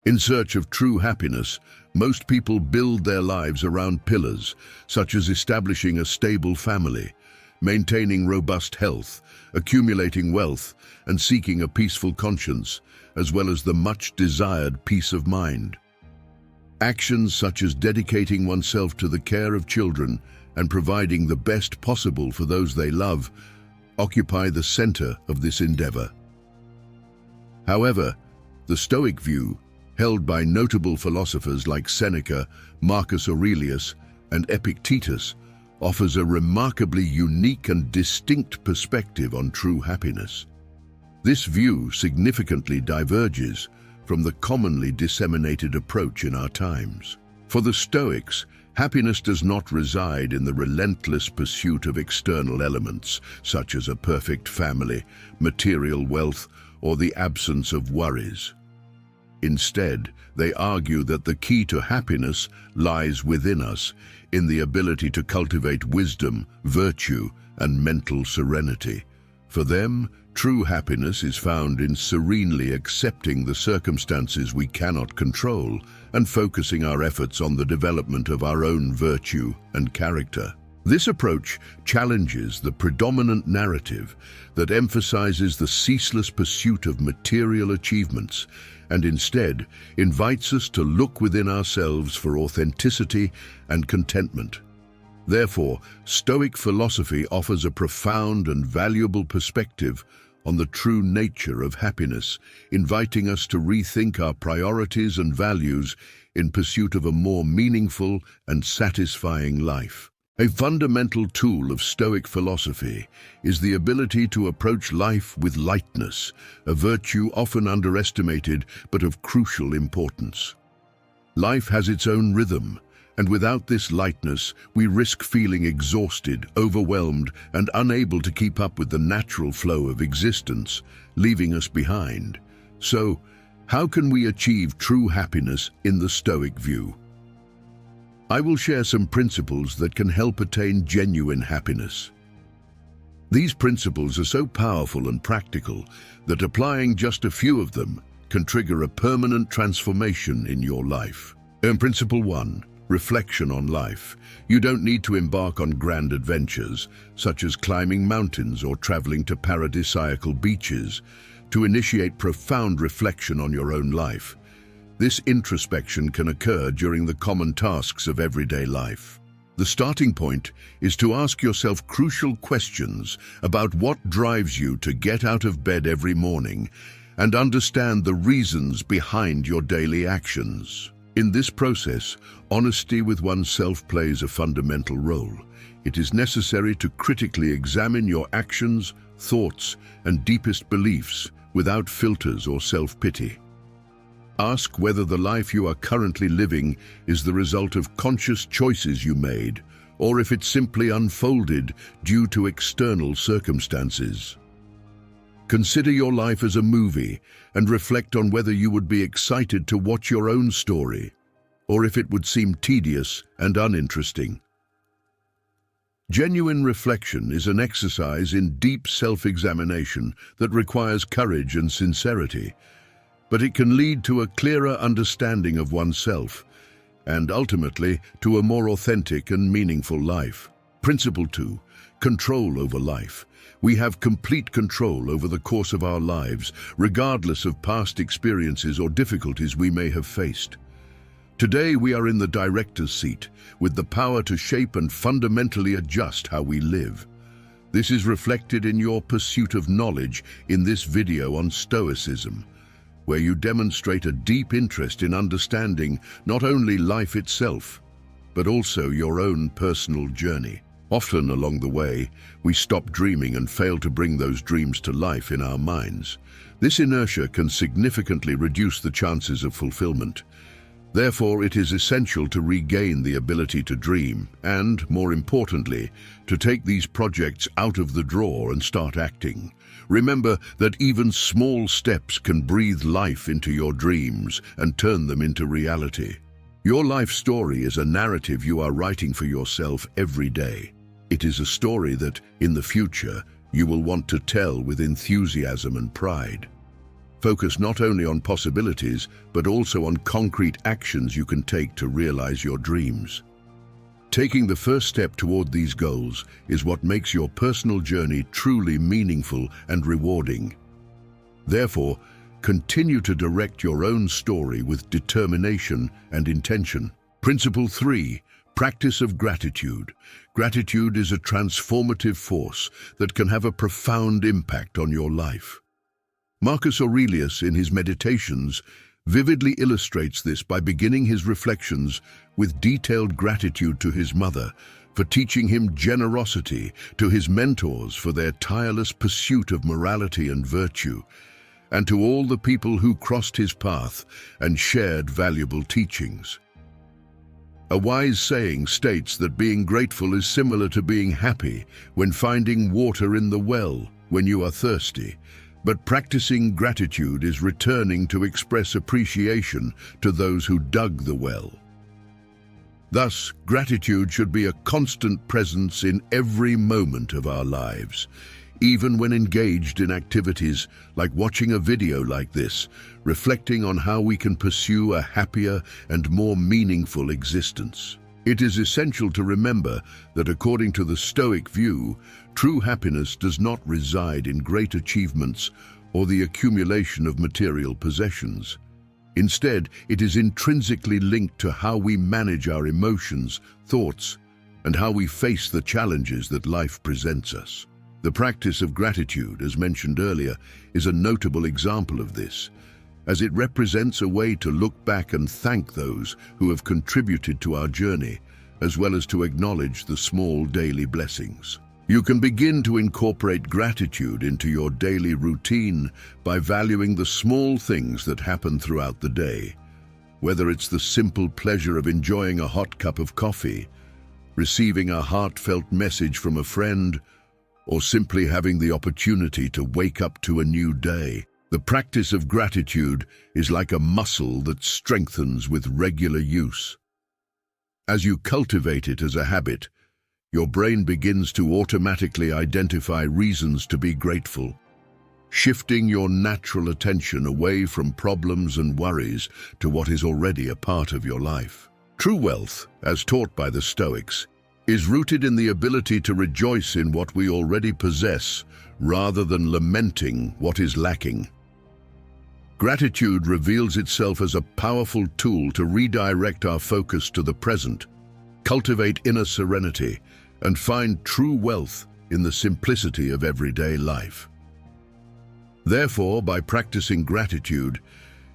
In search of true happiness, most people build their lives around pillars, such as establishing a stable family, maintaining robust health, accumulating wealth, and seeking a peaceful conscience, as well as the much-desired peace of mind. Actions such as dedicating oneself to the care of children and providing the best possible for those they love occupy the center of this endeavor. However, the Stoic view, held by notable philosophers like Seneca, Marcus Aurelius, and Epictetus, offers a remarkably unique and distinct perspective on true happiness. This view significantly diverges from the commonly disseminated approach in our times. For the Stoics, happiness does not reside in the relentless pursuit of external elements, such as a perfect family, material wealth, or the absence of worries. Instead, they argue that the key to happiness lies within us, in the ability to cultivate wisdom, virtue, and mental serenity. For them, true happiness is found in serenely accepting the circumstances we cannot control and focusing our efforts on the development of our own virtue and character. This approach challenges the predominant narrative that emphasizes the ceaseless pursuit of material achievements and instead invites us to look within ourselves for authenticity and contentment. Therefore, Stoic philosophy offers a profound and valuable perspective on the true nature of happiness, inviting us to rethink our priorities and values in pursuit of a more meaningful and satisfying life. A fundamental tool of Stoic philosophy is the ability to approach life with lightness, a virtue often underestimated but of crucial importance. Life has its own rhythm, and without this lightness, we risk feeling exhausted, overwhelmed, and unable to keep up with the natural flow of existence, leaving us behind. So, how can we achieve true happiness in the Stoic view? I will share some principles that can help attain genuine happiness. These principles are so powerful and practical that applying just a few of them can trigger a permanent transformation in your life. Principle 1. Reflection on life. You don't need to embark on grand adventures, such as climbing mountains or traveling to paradisiacal beaches, to initiate profound reflection on your own life. This introspection can occur during the common tasks of everyday life. The starting point is to ask yourself crucial questions about what drives you to get out of bed every morning and understand the reasons behind your daily actions. In this process, honesty with oneself plays a fundamental role. It is necessary to critically examine your actions, thoughts, and deepest beliefs without filters or self-pity. Ask whether the life you are currently living is the result of conscious choices you made, or if it simply unfolded due to external circumstances. Consider your life as a movie and reflect on whether you would be excited to watch your own story, or if it would seem tedious and uninteresting. Genuine reflection is an exercise in deep self-examination that requires courage and sincerity, but it can lead to a clearer understanding of oneself and ultimately to a more authentic and meaningful life. Principle 2. Control over life. We have complete control over the course of our lives, regardless of past experiences or difficulties we may have faced. Today we are in the director's seat, with the power to shape and fundamentally adjust how we live. This is reflected in your pursuit of knowledge in this video on Stoicism, where you demonstrate a deep interest in understanding not only life itself, but also your own personal journey. Often along the way, we stop dreaming and fail to bring those dreams to life in our minds. This inertia can significantly reduce the chances of fulfillment. Therefore, it is essential to regain the ability to dream and, more importantly, to take these projects out of the drawer and start acting. Remember that even small steps can breathe life into your dreams and turn them into reality. Your life story is a narrative you are writing for yourself every day. It is a story that, in the future, you will want to tell with enthusiasm and pride. Focus not only on possibilities, but also on concrete actions you can take to realize your dreams. Taking the first step toward these goals is what makes your personal journey truly meaningful and rewarding. Therefore, continue to direct your own story with determination and intention. Principle 3. Practice of gratitude. Gratitude is a transformative force that can have a profound impact on your life. Marcus Aurelius, in his Meditations, vividly illustrates this by beginning his reflections with detailed gratitude to his mother for teaching him generosity, to his mentors for their tireless pursuit of morality and virtue, and to all the people who crossed his path and shared valuable teachings. A wise saying states that being grateful is similar to being happy when finding water in the well when you are thirsty, but practicing gratitude is returning to express appreciation to those who dug the well. Thus, gratitude should be a constant presence in every moment of our lives, even when engaged in activities like watching a video like this, reflecting on how we can pursue a happier and more meaningful existence. It is essential to remember that according to the Stoic view, true happiness does not reside in great achievements or the accumulation of material possessions. Instead, it is intrinsically linked to how we manage our emotions, thoughts, and how we face the challenges that life presents us. The practice of gratitude, as mentioned earlier, is a notable example of this, as it represents a way to look back and thank those who have contributed to our journey, as well as to acknowledge the small daily blessings. You can begin to incorporate gratitude into your daily routine by valuing the small things that happen throughout the day, whether it's the simple pleasure of enjoying a hot cup of coffee, receiving a heartfelt message from a friend, or simply having the opportunity to wake up to a new day. The practice of gratitude is like a muscle that strengthens with regular use. As you cultivate it as a habit, your brain begins to automatically identify reasons to be grateful, shifting your natural attention away from problems and worries to what is already a part of your life. True wealth, as taught by the Stoics, is rooted in the ability to rejoice in what we already possess rather than lamenting what is lacking. Gratitude reveals itself as a powerful tool to redirect our focus to the present, cultivate inner serenity, and find true wealth in the simplicity of everyday life. Therefore, by practicing gratitude,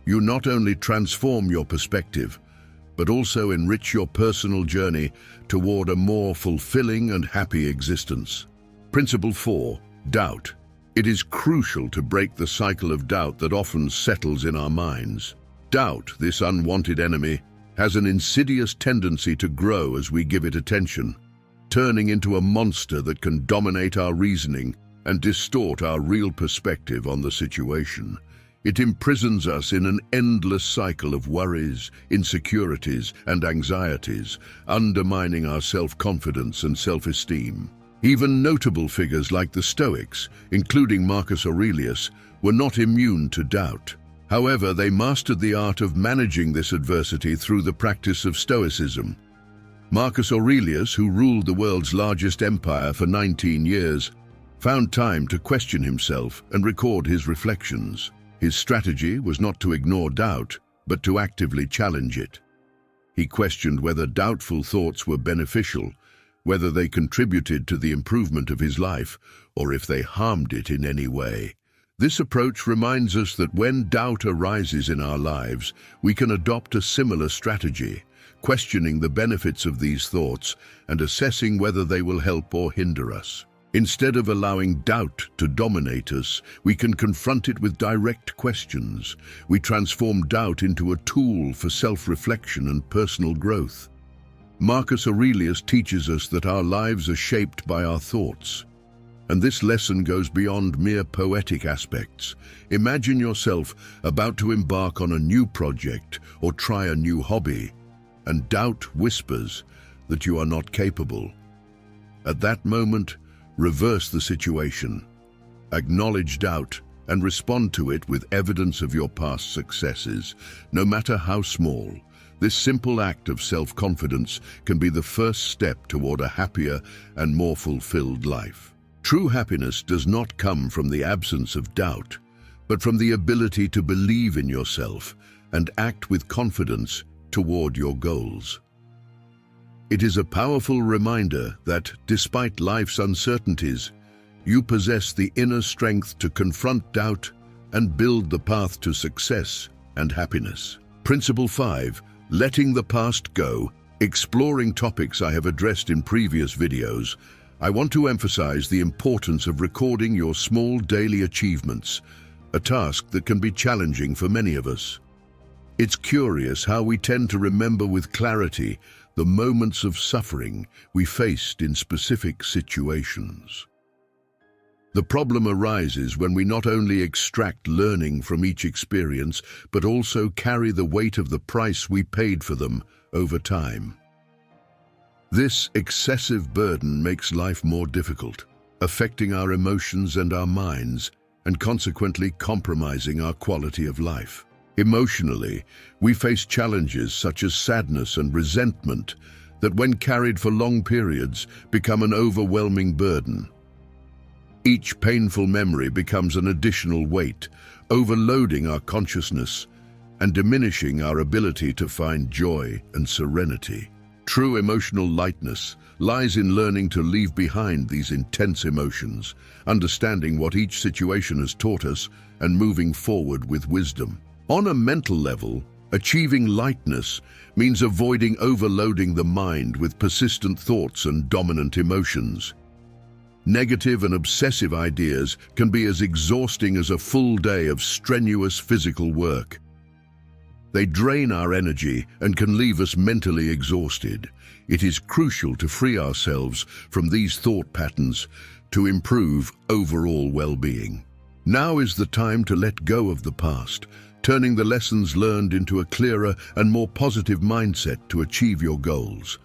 you not only transform your perspective, but also enrich your personal journey toward a more fulfilling and happy existence. Principle 4. Doubt. It is crucial to break the cycle of doubt that often settles in our minds. Doubt, this unwanted enemy, has an insidious tendency to grow as we give it attention, turning into a monster that can dominate our reasoning and distort our real perspective on the situation. It imprisons us in an endless cycle of worries, insecurities, and anxieties, undermining our self-confidence and self-esteem. Even notable figures like the Stoics, including Marcus Aurelius, were not immune to doubt. However, they mastered the art of managing this adversity through the practice of Stoicism. Marcus Aurelius, who ruled the world's largest empire for 19 years, found time to question himself and record his reflections. His strategy was not to ignore doubt, but to actively challenge it. He questioned whether doubtful thoughts were beneficial, whether they contributed to the improvement of his life, or if they harmed it in any way. This approach reminds us that when doubt arises in our lives, we can adopt a similar strategy, questioning the benefits of these thoughts and assessing whether they will help or hinder us. Instead of allowing doubt to dominate us, we can confront it with direct questions. We transform doubt into a tool for self-reflection and personal growth. Marcus Aurelius teaches us that our lives are shaped by our thoughts. And this lesson goes beyond mere poetic aspects. Imagine yourself about to embark on a new project or try a new hobby, and doubt whispers that you are not capable. At that moment, reverse the situation. Acknowledge doubt and respond to it with evidence of your past successes, no matter how small. This simple act of self-confidence can be the first step toward a happier and more fulfilled life. True happiness does not come from the absence of doubt, but from the ability to believe in yourself and act with confidence toward your goals. It is a powerful reminder that, despite life's uncertainties, you possess the inner strength to confront doubt and build the path to success and happiness. Principle 5. Letting the past go. Exploring topics I have addressed in previous videos, I want to emphasize the importance of recording your small daily achievements, a task that can be challenging for many of us. It's curious how we tend to remember with clarity the moments of suffering we faced in specific situations. The problem arises when we not only extract learning from each experience, but also carry the weight of the price we paid for them over time. This excessive burden makes life more difficult, affecting our emotions and our minds, and consequently compromising our quality of life. Emotionally, we face challenges such as sadness and resentment that, when carried for long periods, become an overwhelming burden. Each painful memory becomes an additional weight, overloading our consciousness and diminishing our ability to find joy and serenity. True emotional lightness lies in learning to leave behind these intense emotions, understanding what each situation has taught us, and moving forward with wisdom. On a mental level, achieving lightness means avoiding overloading the mind with persistent thoughts and dominant emotions. Negative and obsessive ideas can be as exhausting as a full day of strenuous physical work. They drain our energy and can leave us mentally exhausted. It is crucial to free ourselves from these thought patterns to improve overall well-being. Now is the time to let go of the past, turning the lessons learned into a clearer and more positive mindset to achieve your goals.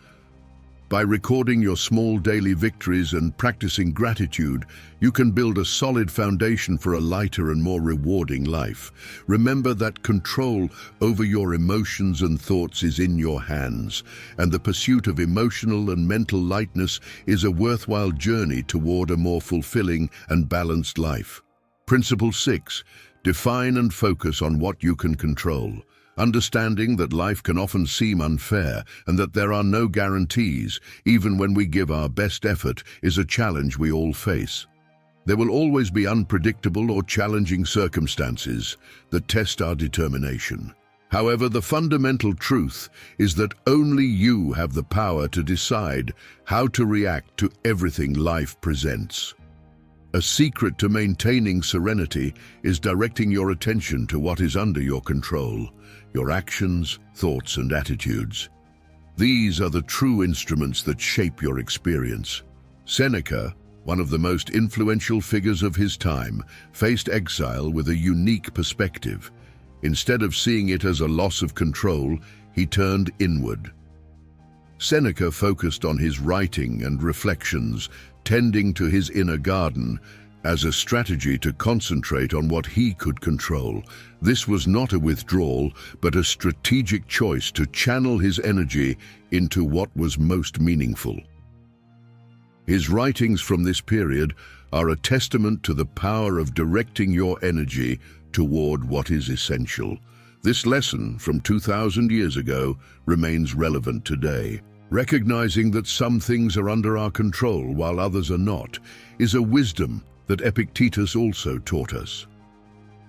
By recording your small daily victories and practicing gratitude, you can build a solid foundation for a lighter and more rewarding life. Remember that control over your emotions and thoughts is in your hands, and the pursuit of emotional and mental lightness is a worthwhile journey toward a more fulfilling and balanced life. Principle 6. Define and focus on what you can control. Understanding that life can often seem unfair and that there are no guarantees, even when we give our best effort, is a challenge we all face. There will always be unpredictable or challenging circumstances that test our determination. However, the fundamental truth is that only you have the power to decide how to react to everything life presents. A secret to maintaining serenity is directing your attention to what is under your control, your actions, thoughts, and attitudes. These are the true instruments that shape your experience. Seneca, one of the most influential figures of his time, faced exile with a unique perspective. Instead of seeing it as a loss of control, he turned inward. Seneca focused on his writing and reflections, tending to his inner garden, as a strategy to concentrate on what he could control. This was not a withdrawal, but a strategic choice to channel his energy into what was most meaningful. His writings from this period are a testament to the power of directing your energy toward what is essential. This lesson from 2,000 years ago remains relevant today. Recognizing that some things are under our control while others are not is a wisdom that Epictetus also taught us.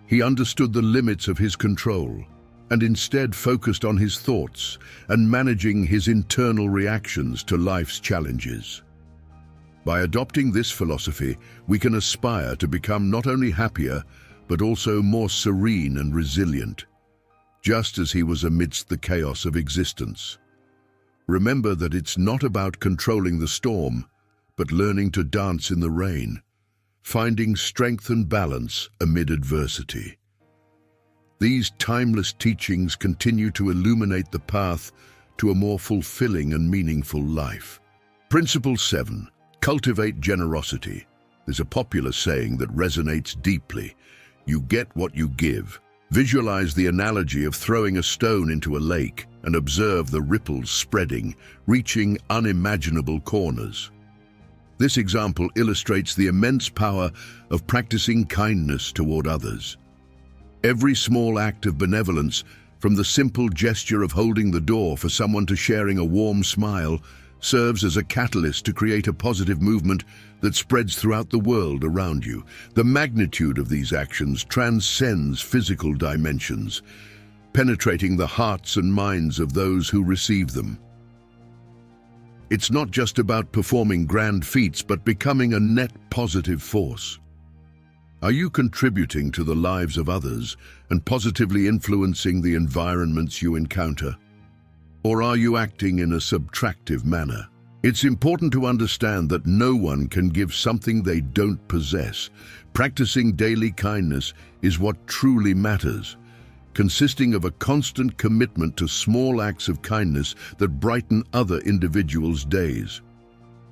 He understood the limits of his control and instead focused on his thoughts and managing his internal reactions to life's challenges. By adopting this philosophy, we can aspire to become not only happier, but also more serene and resilient, just as he was amidst the chaos of existence. Remember that it's not about controlling the storm, but learning to dance in the rain, finding strength and balance amid adversity. These timeless teachings continue to illuminate the path to a more fulfilling and meaningful life. Principle 7. Cultivate generosity. There's a popular saying that resonates deeply. You get what you give. Visualize the analogy of throwing a stone into a lake and observe the ripples spreading, reaching unimaginable corners. This example illustrates the immense power of practicing kindness toward others. Every small act of benevolence, from the simple gesture of holding the door for someone to sharing a warm smile, serves as a catalyst to create a positive movement that spreads throughout the world around you. The magnitude of these actions transcends physical dimensions, penetrating the hearts and minds of those who receive them. It's not just about performing grand feats, but becoming a net positive force. Are you contributing to the lives of others and positively influencing the environments you encounter? Or are you acting in a subtractive manner? It's important to understand that no one can give something they don't possess. Practicing daily kindness is what truly matters, consisting of a constant commitment to small acts of kindness that brighten other individuals' days.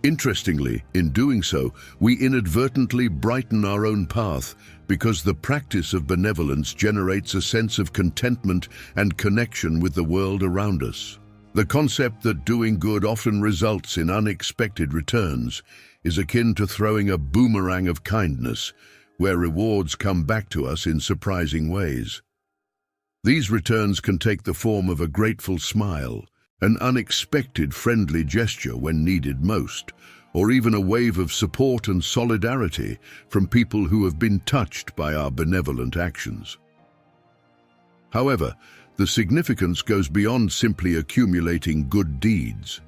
Interestingly, in doing so, we inadvertently brighten our own path because the practice of benevolence generates a sense of contentment and connection with the world around us. The concept that doing good often results in unexpected returns is akin to throwing a boomerang of kindness, where rewards come back to us in surprising ways. These returns can take the form of a grateful smile, an unexpected friendly gesture when needed most, or even a wave of support and solidarity from people who have been touched by our benevolent actions. However, the significance goes beyond simply accumulating good deeds.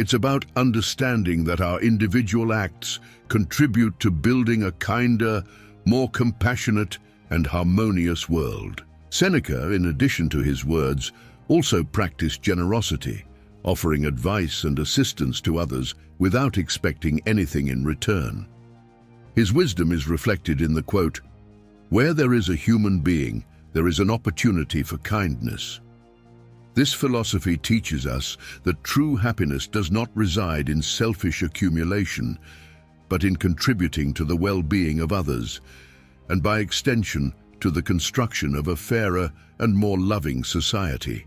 It's about understanding that our individual acts contribute to building a kinder, more compassionate, and harmonious world. Seneca, in addition to his words, also practiced generosity, offering advice and assistance to others without expecting anything in return. His wisdom is reflected in the quote, "Where there is a human being, there is an opportunity for kindness." This philosophy teaches us that true happiness does not reside in selfish accumulation, but in contributing to the well-being of others, and by extension, to the construction of a fairer and more loving society.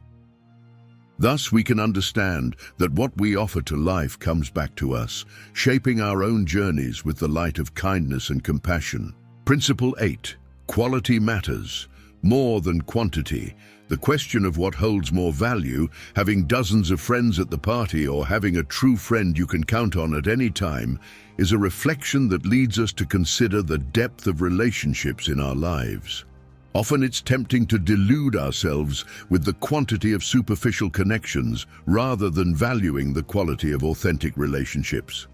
Thus, we can understand that what we offer to life comes back to us, shaping our own journeys with the light of kindness and compassion. Principle 8. Quality matters more than quantity. The question of what holds more value, having dozens of friends at the party or having a true friend you can count on at any time, is a reflection that leads us to consider the depth of relationships in our lives. Often it's tempting to delude ourselves with the quantity of superficial connections rather than valuing the quality of authentic relationships.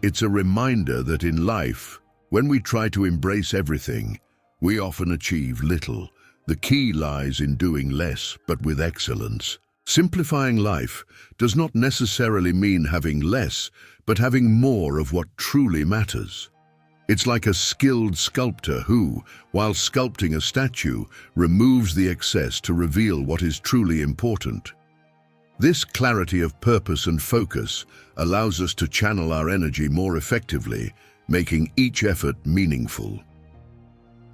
It's a reminder that in life, when we try to embrace everything, we often achieve little. The key lies in doing less, but with excellence. Simplifying life does not necessarily mean having less, but having more of what truly matters. It's like a skilled sculptor who, while sculpting a statue, removes the excess to reveal what is truly important. This clarity of purpose and focus allows us to channel our energy more effectively, making each effort meaningful.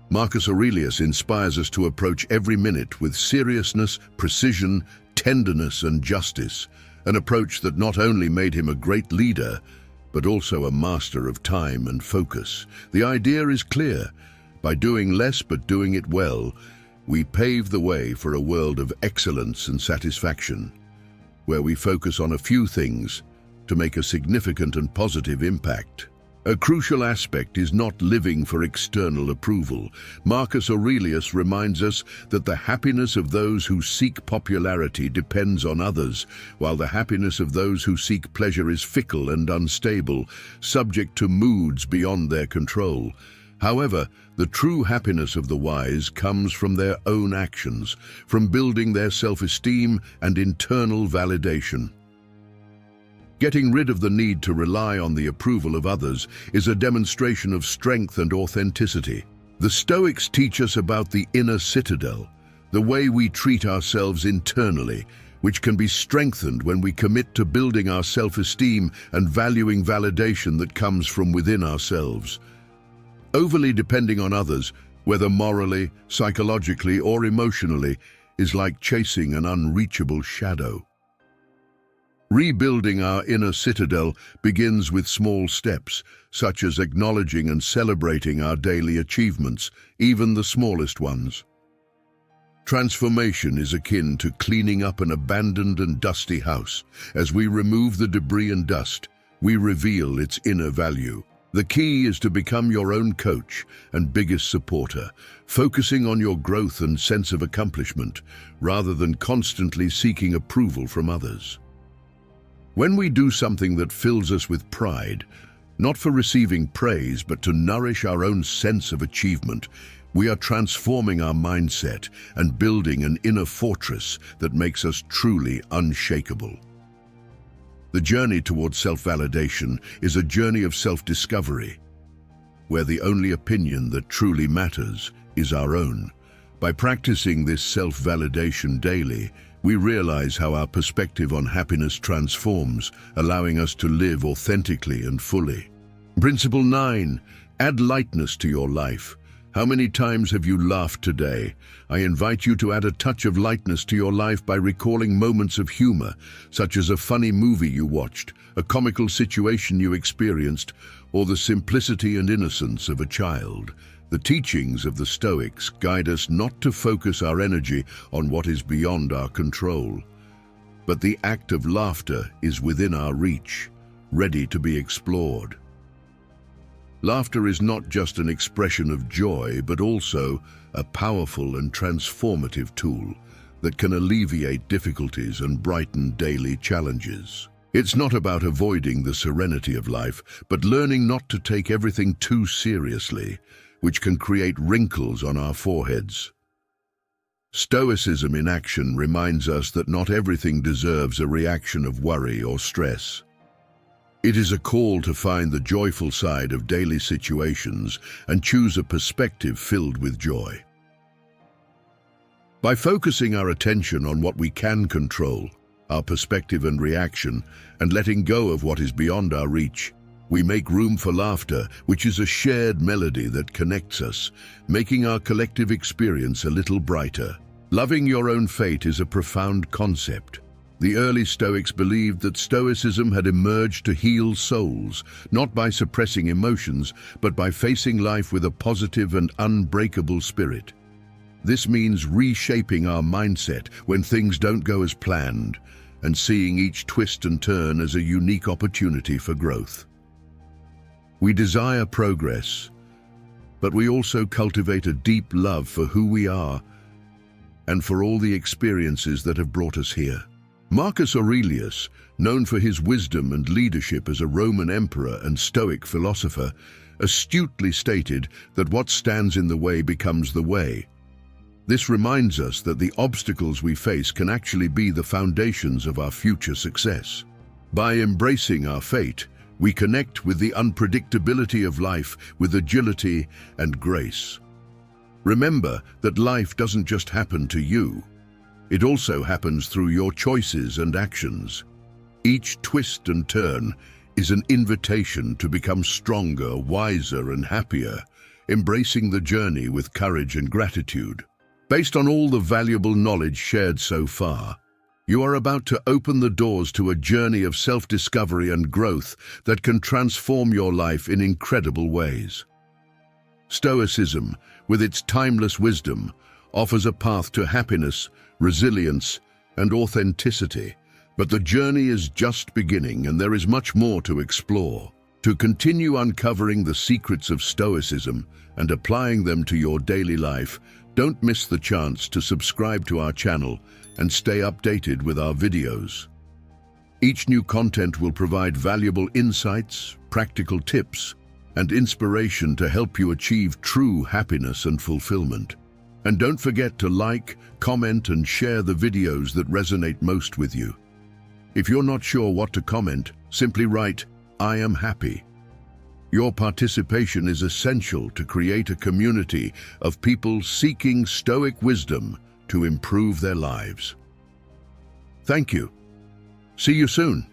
Marcus Aurelius inspires us to approach every minute with seriousness, precision, tenderness, and justice, an approach that not only made him a great leader, but also a master of time and focus. The idea is clear. By doing less but doing it well, we pave the way for a world of excellence and satisfaction, where we focus on a few things to make a significant and positive impact. A crucial aspect is not living for external approval. Marcus Aurelius reminds us that the happiness of those who seek popularity depends on others, while the happiness of those who seek pleasure is fickle and unstable, subject to moods beyond their control. However, the true happiness of the wise comes from their own actions, from building their self-esteem and internal validation. Getting rid of the need to rely on the approval of others is a demonstration of strength and authenticity. The Stoics teach us about the inner citadel, the way we treat ourselves internally, which can be strengthened when we commit to building our self-esteem and valuing validation that comes from within ourselves. Overly depending on others whether morally, psychologically, or emotionally, is like chasing an unreachable shadow. Rebuilding our inner citadel begins with small steps, such as acknowledging and celebrating our daily achievements, even the smallest ones. Transformation is akin to cleaning up an abandoned and dusty house. As we remove the debris and dust, we reveal its inner value. The key is to become your own coach and biggest supporter, focusing on your growth and sense of accomplishment, rather than constantly seeking approval from others. When we do something that fills us with pride, not for receiving praise but to nourish our own sense of achievement, we are transforming our mindset and building an inner fortress that makes us truly unshakable. The journey towards self-validation is a journey of self-discovery, where the only opinion that truly matters is our own. By practicing this self-validation daily, we realize how our perspective on happiness transforms, allowing us to live authentically and fully. Principle 9. Add lightness to your life. How many times have you laughed today? I invite you to add a touch of lightness to your life by recalling moments of humor, such as a funny movie you watched, a comical situation you experienced, or the simplicity and innocence of a child. The teachings of the Stoics guide us not to focus our energy on what is beyond our control, but the act of laughter is within our reach, ready to be explored. Laughter is not just an expression of joy, but also a powerful and transformative tool that can alleviate difficulties and brighten daily challenges. It's not about avoiding the serenity of life, but learning not to take everything too seriously, which can create wrinkles on our foreheads. Stoicism in action reminds us that not everything deserves a reaction of worry or stress. It is a call to find the joyful side of daily situations and choose a perspective filled with joy. By focusing our attention on what we can control, our perspective and reaction, and letting go of what is beyond our reach, we make room for laughter, which is a shared melody that connects us, making our collective experience a little brighter. Loving your own fate is a profound concept. The early Stoics believed that Stoicism had emerged to heal souls, not by suppressing emotions, but by facing life with a positive and unbreakable spirit. This means reshaping our mindset when things don't go as planned, and seeing each twist and turn as a unique opportunity for growth. We desire progress, but we also cultivate a deep love for who we are and for all the experiences that have brought us here. Marcus Aurelius, known for his wisdom and leadership as a Roman emperor and Stoic philosopher, astutely stated that what stands in the way becomes the way. This reminds us that the obstacles we face can actually be the foundations of our future success. By embracing our fate, we connect with the unpredictability of life with agility and grace. Remember that life doesn't just happen to you. It also happens through your choices and actions. Each twist and turn is an invitation to become stronger, wiser, and happier, embracing the journey with courage and gratitude. Based on all the valuable knowledge shared so far, you are about to open the doors to a journey of self-discovery and growth that can transform your life in incredible ways. Stoicism, with its timeless wisdom, offers a path to happiness, resilience, and authenticity. But the journey is just beginning, and there is much more to explore. To continue uncovering the secrets of Stoicism and applying them to your daily life, don't miss the chance to subscribe to our channel and stay updated with our videos. Each new content will provide valuable insights, practical tips, and inspiration to help you achieve true happiness and fulfillment. And don't forget to like, comment, and share the videos that resonate most with you. If you're not sure what to comment, simply write, "I am happy." Your participation is essential to create a community of people seeking Stoic wisdom to improve their lives. Thank you. See you soon.